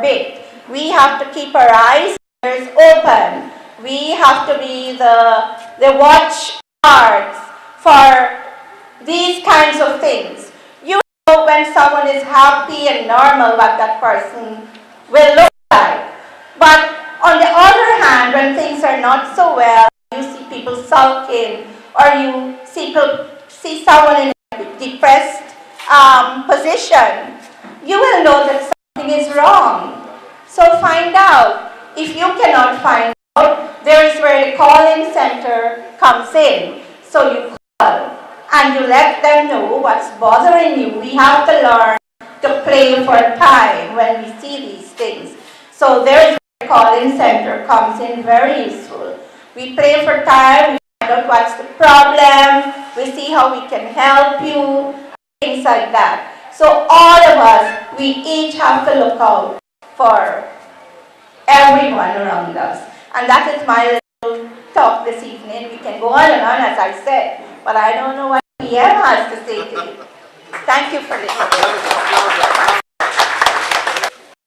bit. We have to keep our eyes and ears open. We have to be the watch guards for these kinds of things. You know when someone is happy and normal what that person will look like. But on the other hand, when things are not so well, you see people sulking, or you see someone in a depressed position, you will know that something is wrong. So find out. If you cannot find out, there is where the calling center comes in. So you call and you let them know what's bothering you. We have to learn to play for time when we see these things. So there is where the calling center comes in very useful. We play for time, we find out what's the problem, we see how we can help you, things like that. So all of us, we each have to look out for everyone around us. And that is my little talk this evening. We can go on and on, as I said, but I don't know what PM has to say to you. Thank you for listening.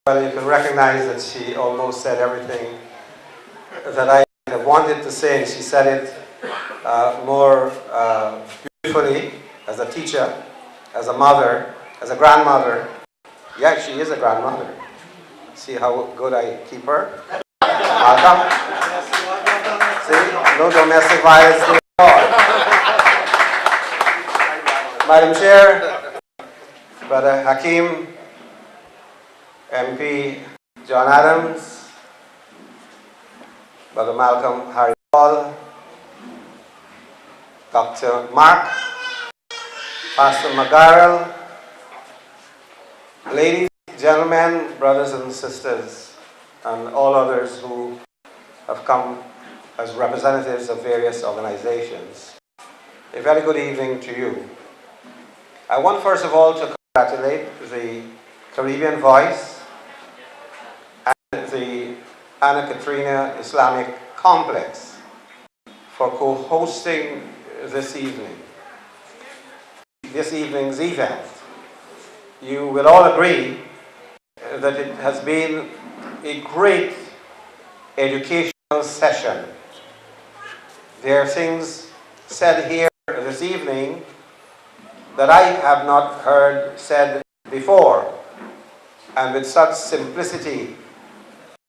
Well, you can recognize that she almost said everything that I wanted to say, and she said it more beautifully as a teacher, as a mother, as a grandmother. Yeah, she is a grandmother. See how good I keep her? Welcome. See, no domestic violence to all. Madam Chair, Brother Hakeem, MP John Adams, Brother Malcolm Harry Paul, Dr. Mark, Pastor McGarrell, ladies, gentlemen, brothers and sisters, and all others who have come as representatives of various organizations. A very good evening to you. I want first of all to congratulate the Caribbean Voice and the Catherina Islamic Complex for co-hosting this evening's event. You will all agree that it has been a great educational session. There are things said here this evening that I have not heard said before, and with such simplicity,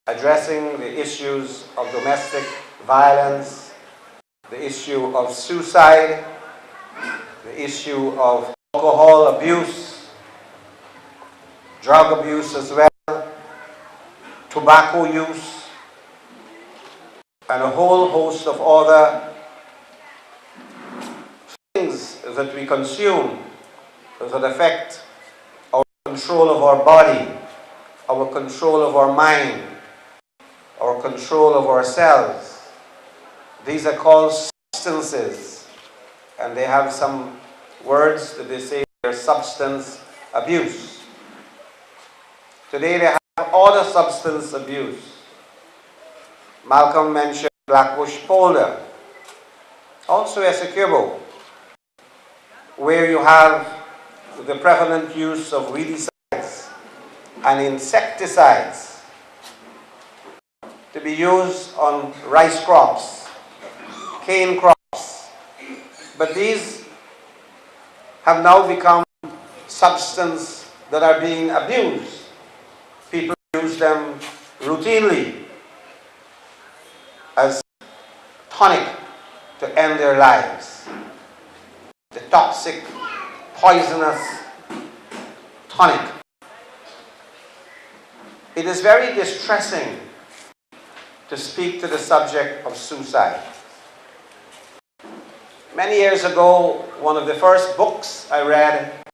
addressing the issues of domestic violence, the issue of suicide, the issue of alcohol abuse, drug abuse as well, tobacco use, and a whole host of other things that we consume that affect our control of our body, our control of our mind, our control of ourselves. These are called substances, and they have some words that they say they're substance abuse. Today they have other substance abuse. Malcolm mentioned Blackbush Polder, also Essequibo, where you have the prevalent use of weedicides and insecticides to be used on rice crops, cane crops. But these have now become substances that are being abused. People use them routinely as tonic to end their lives. The toxic, poisonous tonic. It is very distressing to speak to the subject of suicide. Many years ago, one of the first books I read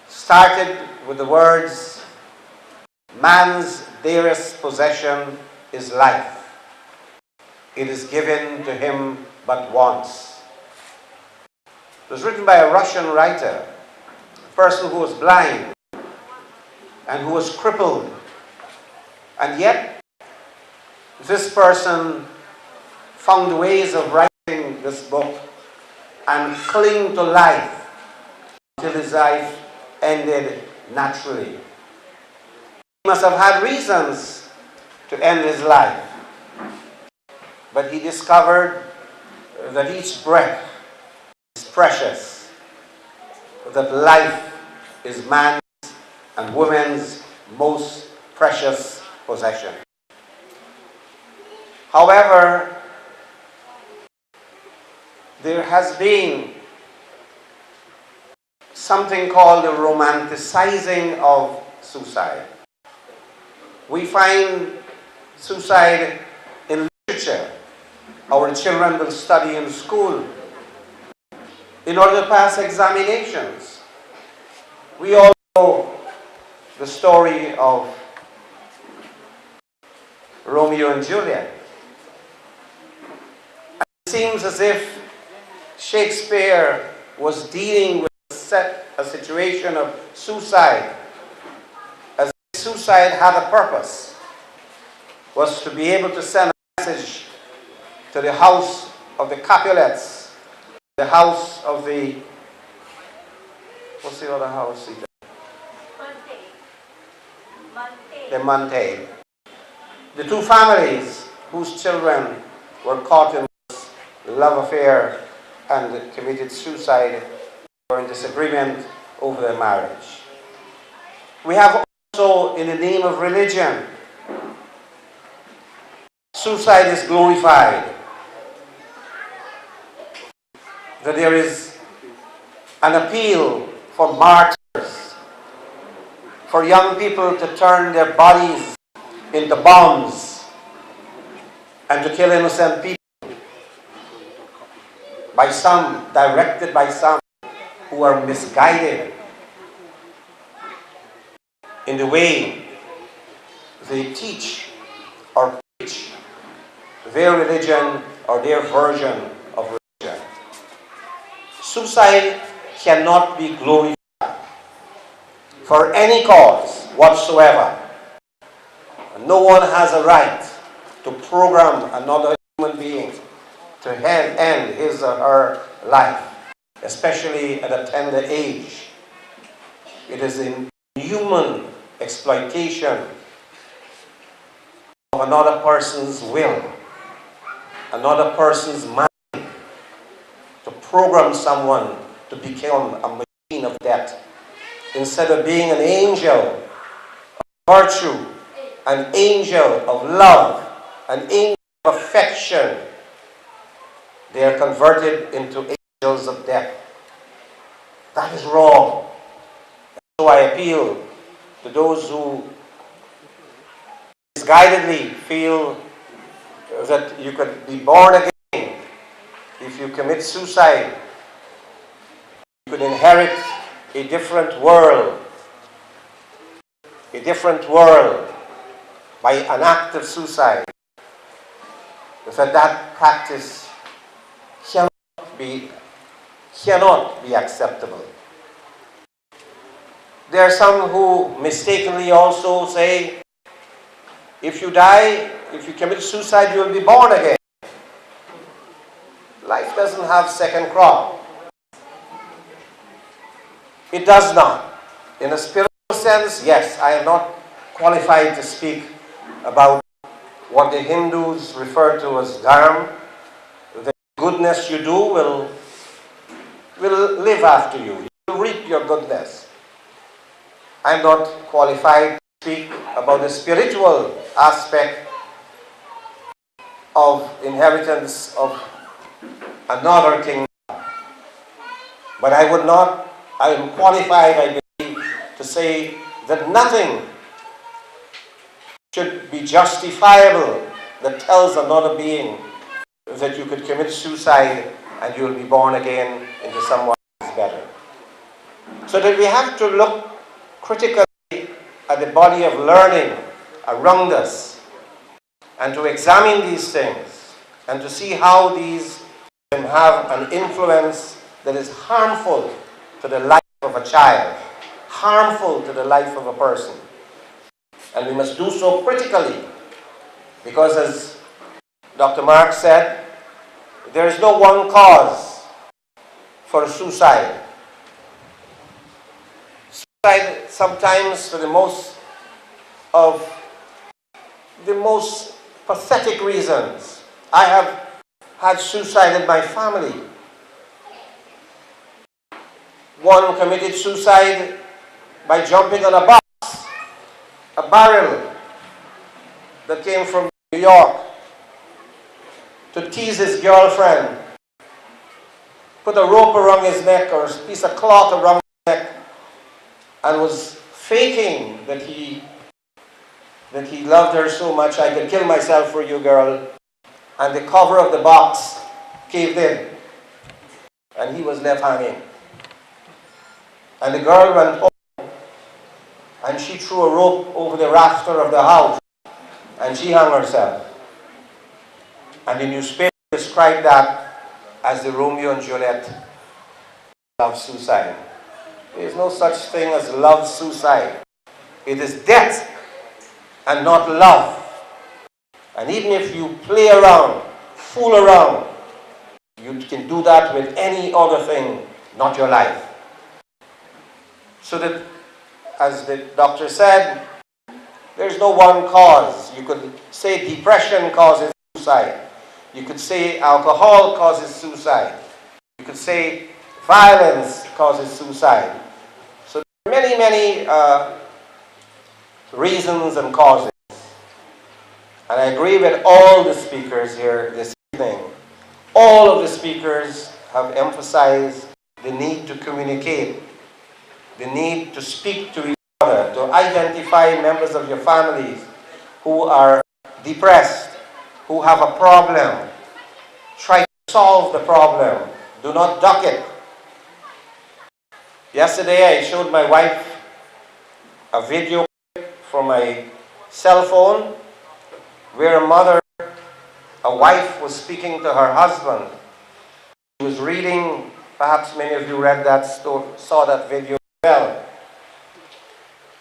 started with the words, "Man's dearest possession is life. It is given to him but once." It was written by a Russian writer, a person who was blind and who was crippled. And yet, this person found ways of writing this book and cling to life until his life ended naturally. must have had reasons to end his life. But he discovered that each breath is precious, that life is man's and women's most precious possession. However, there has been something called the romanticizing of suicide. We find suicide in literature. Our children will study in school in order to pass examinations. We all know the story of Romeo and Juliet. It seems as if Shakespeare was dealing with a situation of suicide, as if suicide had a purpose, was to be able to send a message to the house of the Capulets, the house of the, what's the other house? The Montaigne. The two families whose children were caught in this love affair and committed suicide were in disagreement over their marriage. We have also, in the name of religion, suicide is glorified. That there is an appeal for martyrs, for young people to turn their bodies into bombs and to kill innocent people by some, directed by some who are misguided in the way they teach or preach their religion or their version of religion. Suicide cannot be glorified for any cause whatsoever. No one has a right to program another human being to end his or her life, especially at a tender age. It is inhuman exploitation of another person's will, another person's mind, to program someone to become a machine of death. Instead of being an angel of virtue, an angel of love, an angel of affection, they are converted into angels of death. That is wrong. So I appeal to those who misguidedly feel that you could be born again if you commit suicide. You could inherit a different world by an act of suicide. That practice cannot be acceptable. There are some who mistakenly also say, if you die, if you commit suicide, you will be born again. Life doesn't have second crop. It does not. In a spiritual sense, yes, I am not qualified to speak about what the Hindus refer to as dharma. The goodness you do will live after you. You will reap your goodness. I am not qualified to speak about the spiritual aspect of inheritance of another kingdom. But I am qualified, I believe, to say that nothing should be justifiable that tells another being that you could commit suicide and you will be born again into someone who is better. So that we have to look critically at the body of learning around us and to examine these things and to see how these can have an influence that is harmful to the life of a child, harmful to the life of a person. And we must do so critically, because as Dr. Marx said, there is no one cause for suicide. Suicide sometimes, for the most of the most pathetic reasons. I have had suicide in my family. One committed suicide by jumping on a box, a barrel that came from New York, to tease his girlfriend, put a rope around his neck or a piece of cloth around his neck, and was faking that he loved her so much. I could kill myself for you, girl. And the cover of the box caved in, and he was left hanging. And the girl went home, and she threw a rope over the rafter of the house, and she hung herself. And the newspaper described that as the Romeo and Juliet love suicide. There is no such thing as love suicide. It is death and not love. And even if you play around, fool around, you can do that with any other thing, not your life. So that, as the doctor said, there's no one cause. You could say depression causes suicide. You could say alcohol causes suicide. You could say violence causes suicide. So there are many reasons and causes. And I agree with all the speakers here this evening. All of the speakers have emphasized the need to communicate, the need to speak to each other, to identify members of your families who are depressed, who have a problem. Try to solve the problem. Do not duck it. Yesterday I showed my wife a video from my cell phone where a wife was speaking to her husband. She was reading, perhaps many of you read that story, saw that video well.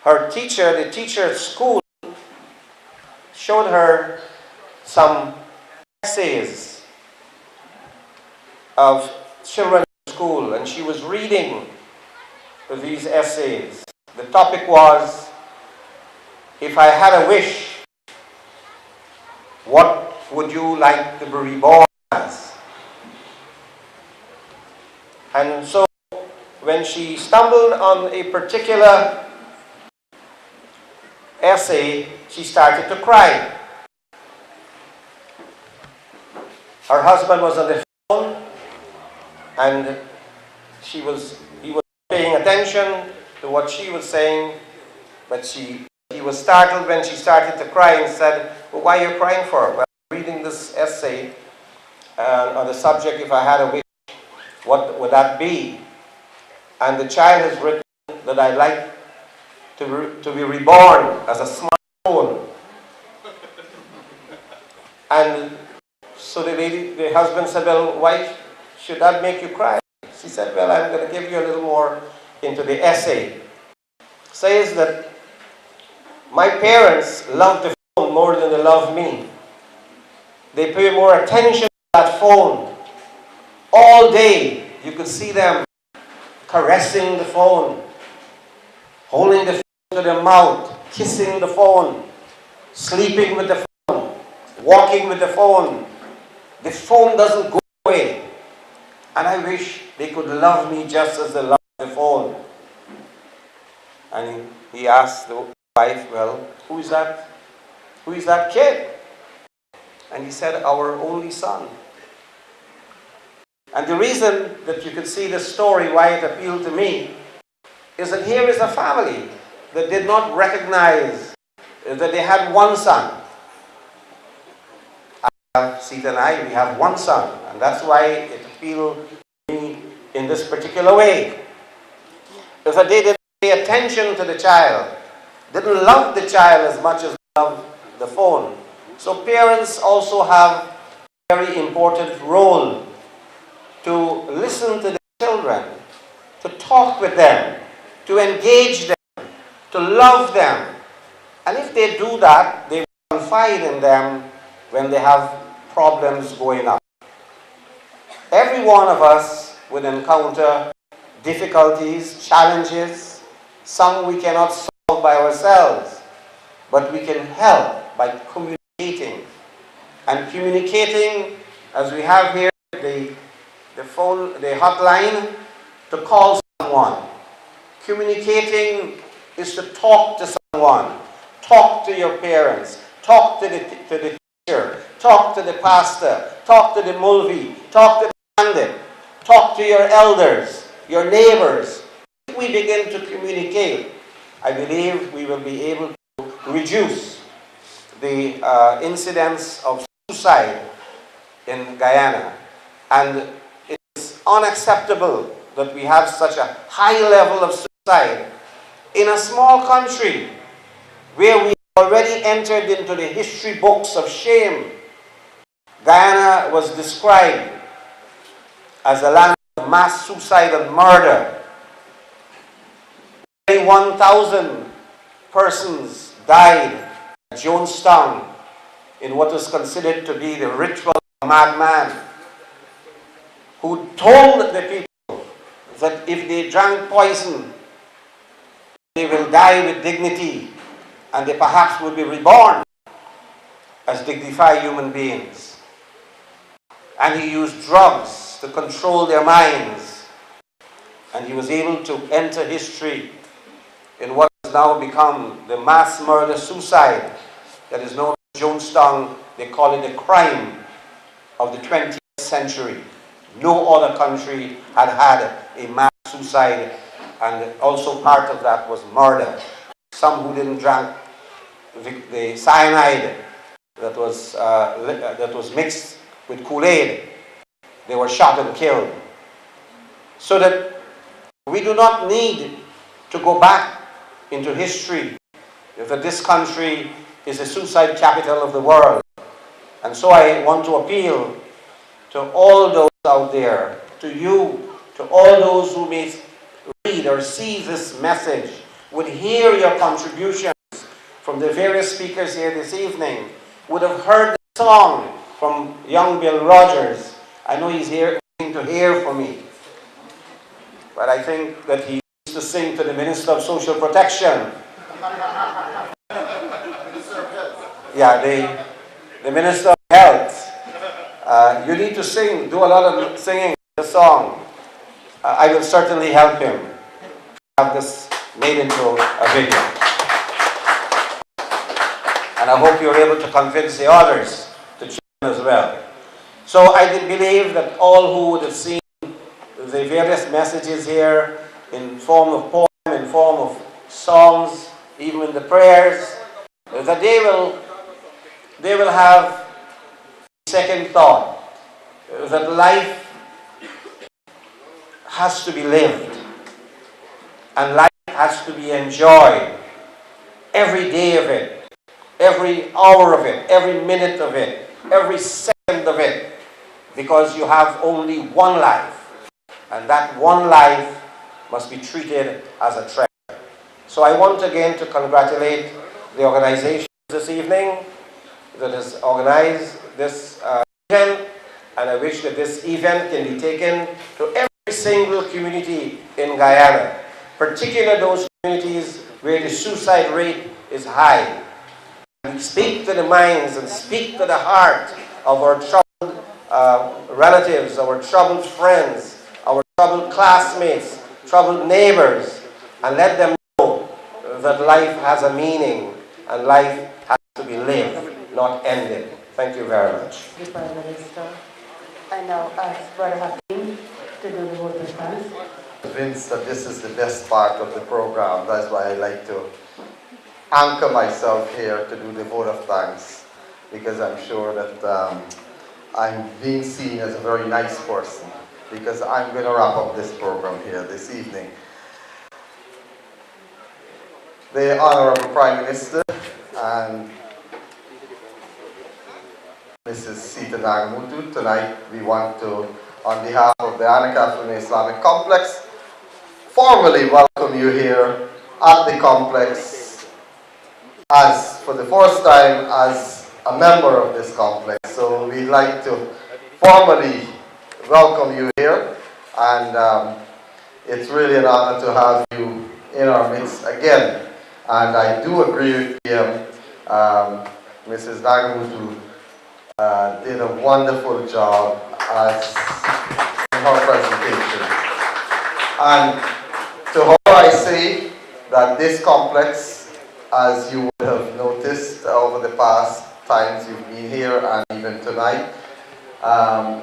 Her teacher, the teacher at school, showed her some essays of children in school, and she was reading these essays. The topic was, if I had a wish, what would you like to be reborn as? And so when she stumbled on a particular essay, she started to cry. Her husband was on the phone, and he was paying attention to what she was saying, but he was startled when she started to cry and said, well, why are you crying for? Well, I'm reading this essay on the subject, if I had a wish, what would that be? And the child has written that I'd like to be reborn as a smartphone. And so the husband said, well, why should that make you cry? She said, well, I'm going to give you a little more into the essay. Says that my parents love the phone more than they love me. They pay more attention to that phone. All day, you could see them caressing the phone, holding the phone to their mouth, kissing the phone, sleeping with the phone, walking with the phone. The phone doesn't go away. And I wish they could love me just as they love the phone. And he asked the wife, well, who is that? Who is that kid? And he said, our only son. And the reason that you could see the story, why it appealed to me, is that here is a family that did not recognize that they had one son. Sita and I, we have one son, and that's why it appealed to me in this particular way. Because they didn't pay attention to the child, didn't love the child as much as they loved the phone. So parents also have a very important role to listen to the children, to talk with them, to engage them, to love them. And if they do that, they will confide in them when they have problems going up. Every one of us will encounter difficulties, challenges, some we cannot solve by ourselves. but we can help by communicating. And communicating, as we have here, the hotline to call someone. Communicating is to talk to someone. Talk to your parents. Talk to the teacher. Talk to the pastor. Talk to the mulvi. Talk to the bandit. Talk to your elders, your neighbors. If we begin to communicate, I believe we will be able to reduce the incidence of suicide in Guyana. And it is unacceptable that we have such a high level of suicide in a small country where we already entered into the history books of shame. Guyana was described as a land of mass suicide and murder. 1,000 persons died at Jonestown in what was considered to be the ritual of a madman who told the people that if they drank poison, they will die with dignity and they perhaps will be reborn as dignified human beings. And he used drugs to control their minds, and he was able to enter history in what has now become the mass murder suicide that is known as Jonestown. They call it the crime of the 20th century. No other country had had a mass suicide, and also part of that was murder. Some who didn't drink the cyanide that was mixed with Kool-Aid, they were shot and killed. So that we do not need to go back into history that this country is the suicide capital of the world. And so I want to appeal to all those out there, to you, to all those who may read or see this message, would hear your contributions from the various speakers here this evening, would have heard the song from young Bill Rogers. I know he's here to hear from me, but I think that he used to sing to the Minister of Social Protection. Yeah, the Minister of Health. You need to sing, do a lot of singing the song. I will certainly help him have this made into a video. And I hope you're able to convince the others to join as well. So I did believe that all who would have seen the various messages here in form of poem, in form of songs, even in the prayers, that they will have second thought, that life has to be lived and life has to be enjoyed, every day of it, every hour of it, every minute of it, every second of it, because you have only one life, and that one life must be treated as a treasure. So I want again to congratulate the organization this evening that has organized this event, and I wish that this event can be taken to every single community in Guyana, particularly those communities where the suicide rate is high. We speak to the minds and speak to the heart of our troubled relatives, our troubled friends, our troubled classmates, troubled neighbors, and let them know that life has a meaning and life has to be lived, not ended. Thank you very much. The Prime Minister. I now ask Brother Hakim to do the vote of thanks. Convinced that this is the best part of the program. That's why I like to anchor myself here to do the vote of thanks, because I'm sure that I'm being seen as a very nice person, because I'm going to wrap up this program here this evening. The Honorable Prime Minister and Mrs. Sita Nagamutu, tonight we want to, on behalf of the Catherina Islamic Complex, formally welcome you here at the complex as, for the first time, as a member of this complex. So we'd like to formally welcome you here, and it's really an honor to have you in our midst again. And I do agree with Mrs. Nagamutu did a wonderful job as in her presentation. And to her I say that this complex, as you would have noticed over the past times you've been here and even tonight,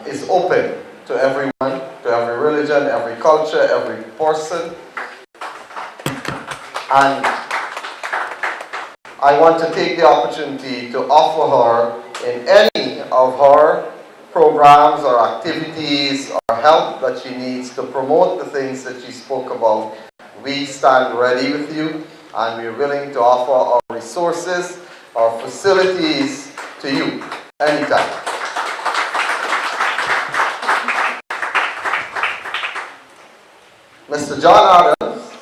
is open to everyone, to every religion, every culture, every person. And I want to take the opportunity to offer her in any of her programs or activities or help that she needs to promote the things that she spoke about. We stand ready with you, and we're willing to offer our resources, our facilities to you anytime. Mr. John Adams,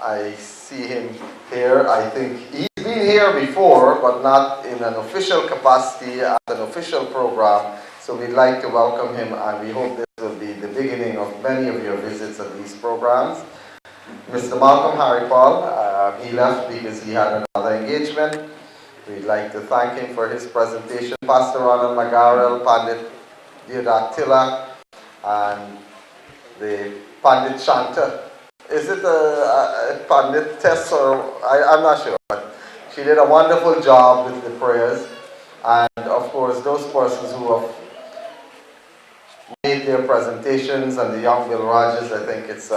I see him here. I think he's been here before, but not in an official capacity at an official program. So we'd like to welcome him, and we hope this will be the beginning of many of your visits at these programs. Mr. Malcolm Haripal, he left because he had another engagement. We'd like to thank him for his presentation. Pastor Ronald Magarel, Pandit Diodatila, and the Pandit Shanta. Is it a Pandit test or I'm not sure, but she did a wonderful job with the prayers. And of course, those persons who have made their presentations and the young Bill Rogers, I think it's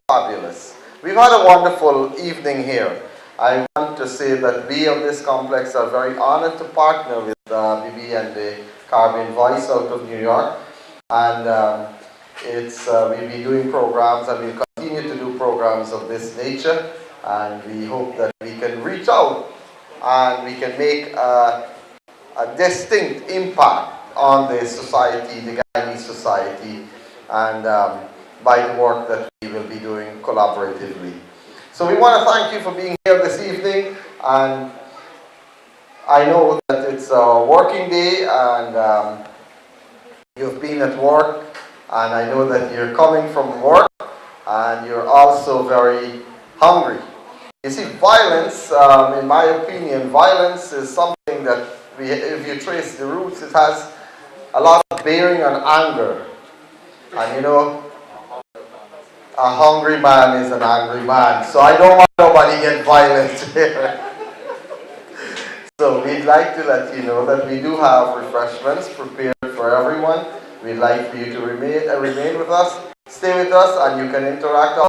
fabulous. We've had a wonderful evening here. I want to say that we of this complex are very honored to partner with Bibi and the Caribbean Voice out of New York. And we'll be doing programs, and we'll continue to do programs of this nature. And we hope that we can reach out and we can make a distinct impact on the society, the Guyanese society, and by the work that we will be doing collaboratively. So we want to thank you for being here this evening, and I know that it's a working day and you've been at work, and I know that you're coming from work and you're also very hungry. You see, violence, in my opinion, violence is something that, if you trace the roots, it has a lot of bearing on anger. And you know, a hungry man is an angry man. So I don't want nobody get violent here. So we'd like to let you know that we do have refreshments prepared for everyone. We'd like for you to remain with us, stay with us, and you can interact